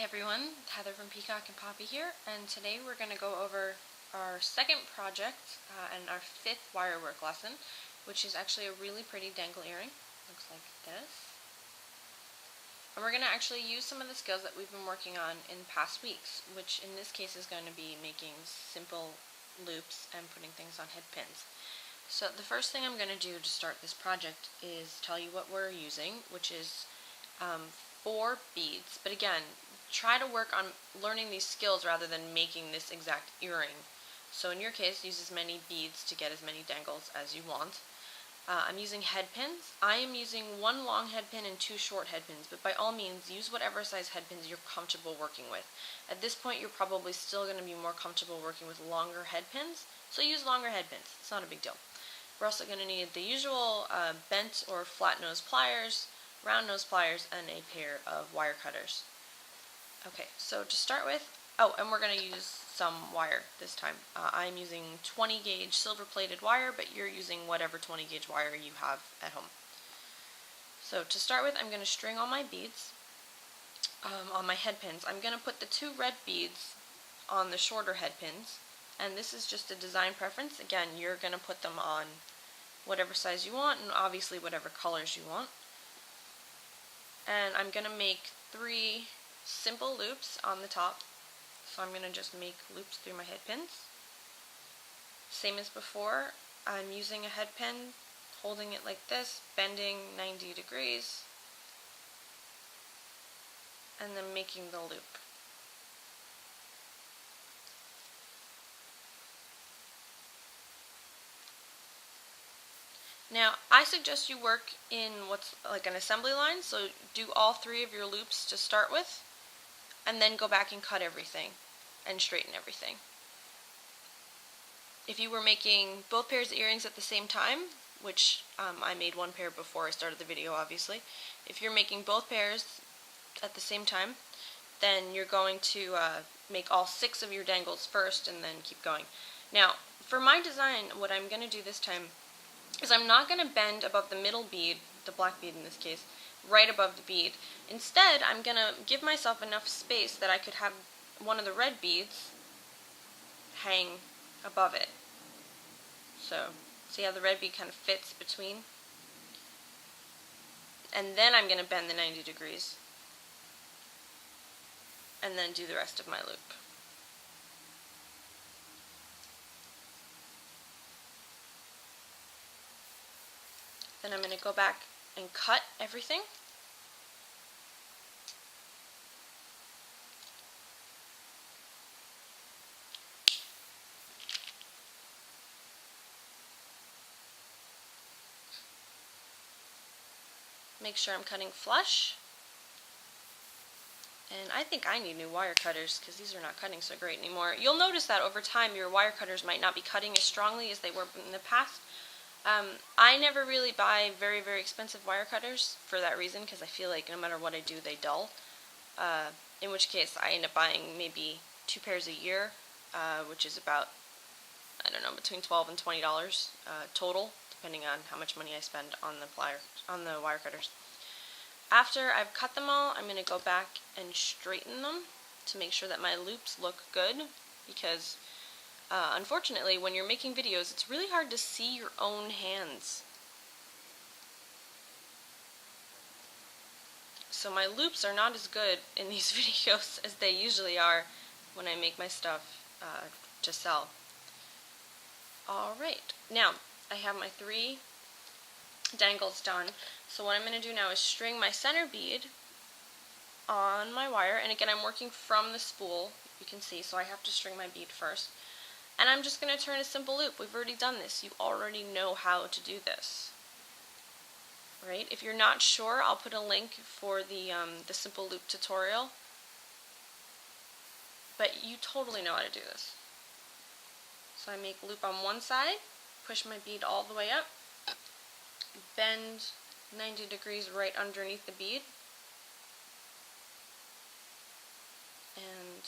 Hey everyone, Heather from Peacock and Poppy here, and today we're going to go over our second project and our fifth wire work lesson, which is actually a really pretty dangle earring. Looks like this. And we're going to actually use some of the skills that we've been working on in past weeks, which in this case is going to be making simple loops and putting things on head pins. So the first thing I'm going to do to start this project is tell you what we're using, which is 4 beads, but again, try to work on learning these skills rather than making this exact earring. So in your case, use as many beads to get as many dangles as you want. I'm using head pins. I am using 1 long head pin and 2 short head pins, but by all means, use whatever size head pins you're comfortable working with. At this point, you're probably still going to be more comfortable working with longer head pins, so use longer head pins. It's not a big deal. We're also going to need the usual bent or flat nose pliers, round nose pliers, and a pair of wire cutters. Okay, so to start with, and we're going to use some wire this time. I'm using 20 gauge silver plated wire, but you're using whatever 20 gauge wire you have at home. So to start with, I'm going to string all my beads on my head pins. I'm going to put the 2 red beads on the shorter head pins, and this is just a design preference. Again, you're going to put them on whatever size you want, and obviously whatever colors you want. And I'm going to make 3 simple loops on the top. So I'm going to just make loops through my head pins. Same as before, I'm using a head pin, holding it like this, bending 90 degrees, and then making the loop. Now, I suggest you work in what's like an assembly line, so do all 3 of your loops to start with, and then go back and cut everything and straighten everything. If you were making both pairs of earrings at the same time, which I made 1 pair before I started the video, obviously, if you're making both pairs at the same time, then you're going to make all 6 of your dangles first and then keep going. Now, for my design, what I'm going to do this time is I'm not going to bend above the middle bead, the black bead in this case, right above the bead. Instead, I'm going to give myself enough space that I could have one of the red beads hang above it. So, see how the red bead kind of fits between? And then I'm going to bend the 90 degrees. And then do the rest of my loop. Then I'm going to go back and cut everything. Make sure I'm cutting flush. And I think I need new wire cutters because these are not cutting so great anymore. You'll notice that over time your wire cutters might not be cutting as strongly as they were in the past. I never really buy very, very expensive wire cutters for that reason, because I feel like no matter what I do, they dull. In which case, I end up buying maybe 2 pairs a year, which is about, I don't know, between $12 and $20 total, depending on how much money I spend on the wire cutters. After I've cut them all, I'm going to go back and straighten them to make sure that my loops look good, because unfortunately, when you're making videos, it's really hard to see your own hands. So my loops are not as good in these videos as they usually are when I make my stuff to sell. Alright, now I have my 3 dangles done. So what I'm going to do now is string my center bead on my wire, and again I'm working from the spool, you can see, so I have to string my bead first. And I'm just going to turn a simple loop. We've already done this. You already know how to do this. Right? If you're not sure, I'll put a link for the simple loop tutorial. But you totally know how to do this. So I make loop on one side, push my bead all the way up, bend 90 degrees right underneath the bead, and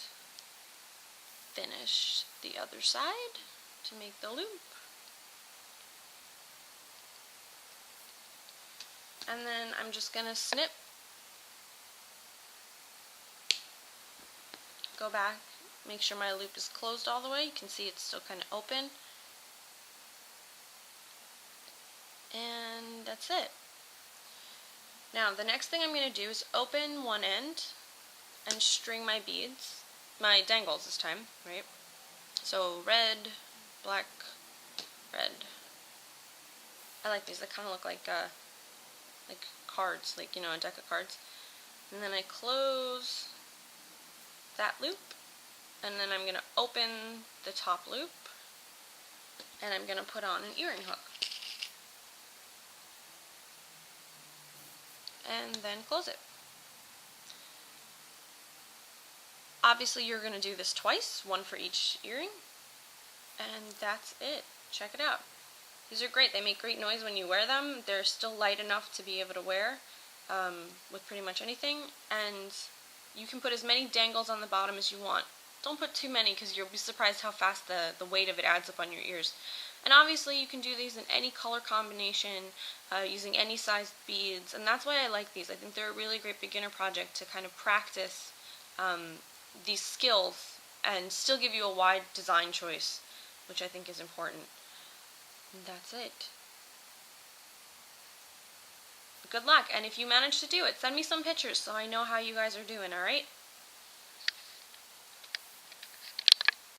finish the other side to make the loop. And then I'm just going to snip go back, make sure my loop is closed all the way. You can see it's still kind of open. And that's it. Now the next thing I'm going to do is open one end and string my beads, my dangles this time, right? So red, black, red. I like these. They kind of look like cards, like, you know, a deck of cards. And then I close that loop, and then I'm going to open the top loop, and I'm going to put on an earring hook. And then close it. Obviously you're going to do this twice, one for each earring, and that's it. Check it out. These are great. They make great noise when you wear them. They're still light enough to be able to wear with pretty much anything, and you can put as many dangles on the bottom as you want. Don't put too many because you'll be surprised how fast the weight of it adds up on your ears. And obviously you can do these in any color combination, using any sized beads, and that's why I like these. I think they're a really great beginner project to kind of practice these skills and still give you a wide design choice, which I think is important. And that's it. Good luck, and if you manage to do it, send me some pictures so I know how you guys are doing, alright?